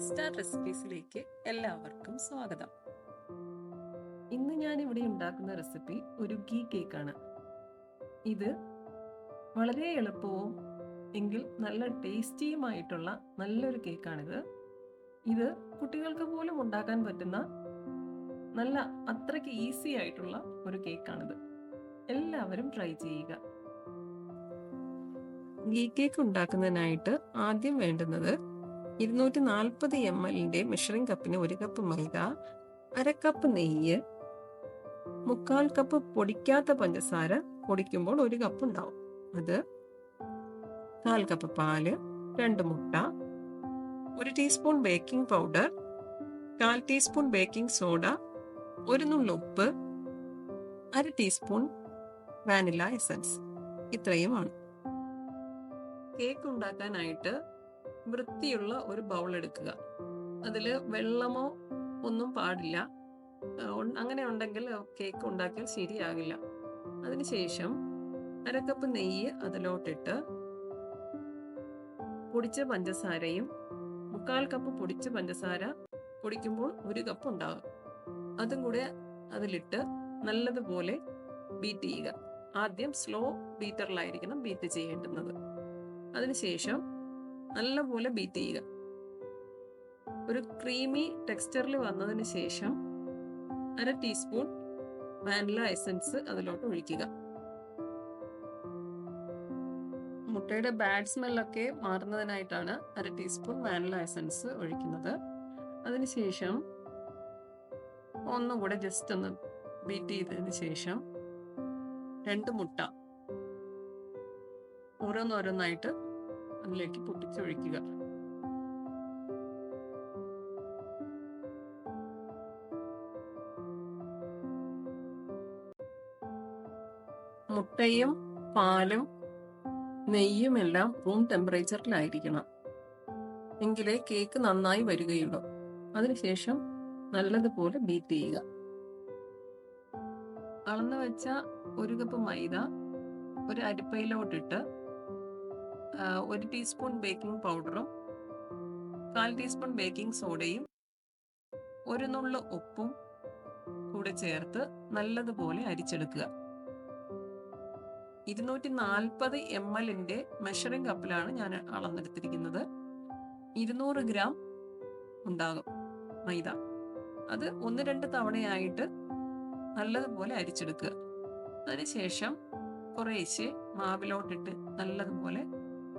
Star റെസിപ്പീസിലേക്ക് എല്ലാവർക്കും സ്വാഗതം. ഇന്ന് ഞാൻ ഇവിടെ ഉണ്ടാക്കുന്ന റെസിപ്പി ഒരു ഗീ കേക്കാണ്. ഇത് വളരെ എളുപ്പവും എങ്കിൽ നല്ല ടേസ്റ്റിയുമായിട്ടുള്ള നല്ലൊരു കേക്കാണിത്. ഇത് കുട്ടികൾക്ക് പോലും ഉണ്ടാക്കാൻ പറ്റുന്ന നല്ല അത്രയ്ക്ക് ഈസി ആയിട്ടുള്ള ഒരു കേക്കാണിത്. എല്ലാവരും ട്രൈ ചെയ്യുക. ഗീ കേക്ക് ഉണ്ടാക്കുന്നതിനായിട്ട് ആദ്യം വേണ്ടുന്നത് 240 ml മെഷറിംഗ് കപ്പിന് 1 കപ്പ് മൈദ, 1/2 കപ്പ് നെയ്യ്, 1/4 കപ്പ് പൊടിക്കാത്ത പഞ്ചസാര, പൊടിക്കുമ്പോൾ 1 കപ്പ് ഉണ്ടാവും അത്, 1/4 കപ്പ് പാല്, 2 മുട്ട, 1 teaspoon baking powder, 1/4 teaspoon baking soda, 1 നുള്ള് ഉപ്പ്, 1/2 ടീസ്പൂൺ വാനില എസൻസ്. ഇത്രയുമാണ്. കേക്ക് ഉണ്ടാക്കാനായിട്ട് വൃത്തിയുള്ള ഒരു ബൗൾ എടുക്കുക. അതിൽ വെള്ളമോ ഒന്നും പാടില്ല. അങ്ങനെ ഉണ്ടെങ്കിൽ കേക്ക് ഉണ്ടാക്കിയാൽ ശരിയാകില്ല. അതിനുശേഷം 1/2 കപ്പ് നെയ്യ് അതിലോട്ടിട്ട് പൊടിച്ച പഞ്ചസാരയും, 1/4 കപ്പ് പൊടിച്ച പഞ്ചസാര, പൊടിക്കുമ്പോൾ 1 കപ്പ് ഉണ്ടാകും, അതും കൂടെ അതിലിട്ട് നല്ലതുപോലെ ബീറ്റ് ചെയ്യുക. ആദ്യം സ്ലോ ബീറ്ററിലായിരിക്കണം ബീറ്റ് ചെയ്യേണ്ടുന്നത്. അതിനുശേഷം നല്ലപോലെ ബീറ്റ് ചെയ്യുക. ഒരു ക്രീമി ടെക്സ്ചറിൽ വന്നതിന് ശേഷം 1/2 ടീസ്പൂൺ വാനില എസൻസ് അതിലോട്ട് ഒഴിക്കുക. മുട്ടയുടെ ബാഡ് സ്മെല്ലൊക്കെ മാറുന്നതിനായിട്ടാണ് 1/2 ടീസ്പൂൺ വാനില എസൻസ് ഒഴിക്കുന്നത്. അതിനുശേഷം ഒന്നുകൂടെ ജസ്റ്റ് ഒന്ന് ബീറ്റ് ചെയ്തതിന് ശേഷം 2 മുട്ട ഓരോന്നോരോന്നായിട്ട് അതിലേക്ക് പൊട്ടിച്ചൊഴിക്കുക. മുട്ടയും പാലും നെയ്യും എല്ലാം റൂം ടെമ്പറേച്ചറിലായിരിക്കണം, എങ്കിലേ കേക്ക് നന്നായി വരികയുള്ളൂ. അതിനുശേഷം നല്ലതുപോലെ ബീറ്റ് ചെയ്യുക. അളന്നു വെച്ച 1 കപ്പ് മൈദ ഒരു അരിപ്പയിലോട്ടിട്ട് 1 ടീസ്പൂൺ ബേക്കിംഗ് പൗഡറും, 1/4 ടീസ്പൂൺ ബേക്കിംഗ് സോഡയും, 1 നുള്ള് ഉപ്പും കൂടെ ചേർത്ത് നല്ലതുപോലെ അരിച്ചെടുക്കുക. 240 ml മെഷറിംഗ് കപ്പിലാണ് ഞാൻ അളന്നെടുത്തിരിക്കുന്നത്. 200 ഗ്രാം ഉണ്ടാകും മൈദ. അത് 1-2 തവണയായിട്ട് നല്ലതുപോലെ അരിച്ചെടുക്കുക. അതിനുശേഷം കുറേശ്ശെ മാവിലോട്ടിട്ട് നല്ലതുപോലെ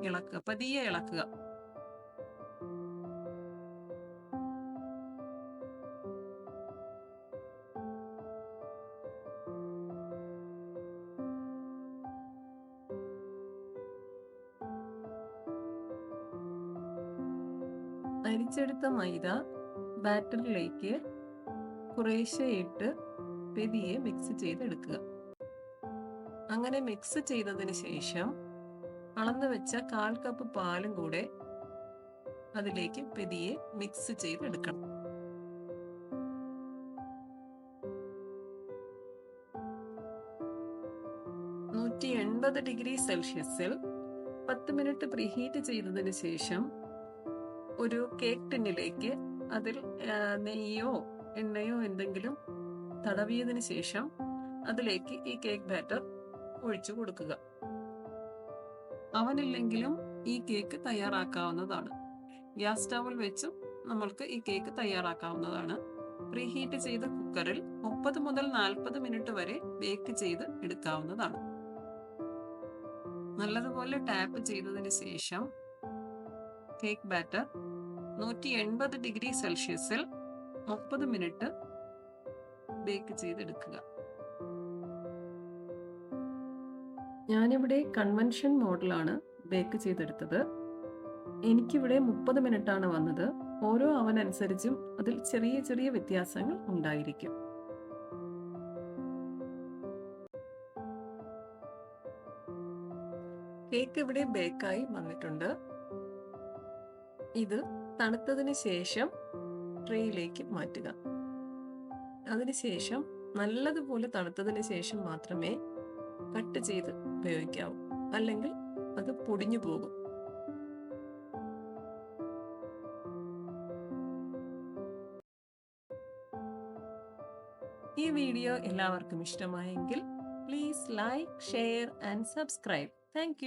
ഇളക്കുക, പതിയെ ഇളക്കുക. അരിച്ചെടുത്ത മൈദ ബാറ്ററിലേക്ക് കുറേശ്ശെ ഇട്ട് പതിയെ മിക്സ് ചെയ്തെടുക്കുക. അങ്ങനെ മിക്സ് ചെയ്തതിന് ശേഷം അളന്നു വെച്ച 1/4 കപ്പ് പാലും കൂടെ അതിലേക്ക് പതിയെ മിക്സ് ചെയ്തെടുക്കണം. ഡിഗ്രി 10 മിനിറ്റ് പ്രീഹീറ്റ് ചെയ്തതിന് ശേഷം ഒരു കേക്ക് ടിന്നിലേക്ക് അതിൽ നെയ്യോ എണ്ണയോ എന്തെങ്കിലും തടവിയതിന് ശേഷം അതിലേക്ക് ഈ കേക്ക് ബാറ്റർ ഒഴിച്ചു കൊടുക്കുക. അവനില്ലെങ്കിലും ഈ കേക്ക് തയ്യാറാക്കാവുന്നതാണ്. ഗ്യാസ് സ്റ്റൗവിൽ വെച്ചും നമ്മൾക്ക് ഈ കേക്ക് തയ്യാറാക്കാവുന്നതാണ്. പ്രീഹീറ്റ് ചെയ്ത കുക്കറിൽ 30 മുതൽ 40 മിനിറ്റ് വരെ ബേക്ക് ചെയ്ത് എടുക്കാവുന്നതാണ്. നല്ലതുപോലെ ടാപ്പ് ചെയ്തതിന് ശേഷം cake batter 180 degree 30 minute bake ചെയ്തെടുക്കുക. ഞാനിവിടെ കൺവെൻഷൻ മോഡലാണ് ബേക്ക് ചെയ്തെടുത്തത്. എനിക്കിവിടെ 30 മിനിറ്റാണ് വന്നത്. ഓരോ അവൻ അനുസരിച്ചും അതിൽ ചെറിയ ചെറിയ വ്യത്യാസങ്ങൾ ഉണ്ടായിരിക്കും. കേക്ക് ഇവിടെ ബേക്കായി വന്നിട്ടുണ്ട്. ഇത് തണുത്തതിന് ശേഷം ട്രേയിലേക്ക് മാറ്റുക. അതിനുശേഷം നല്ലതുപോലെ തണുത്തതിന് ശേഷം മാത്രമേ കട്ട് ചെയ്ത് ഉപയോഗിക്കാവൂ, അല്ലെങ്കിൽ അത് പൊടിഞ്ഞു പോകും. ഈ വീഡിയോ എല്ലാവർക്കും ഇഷ്ടമായെങ്കിൽ please like, share and subscribe. Thank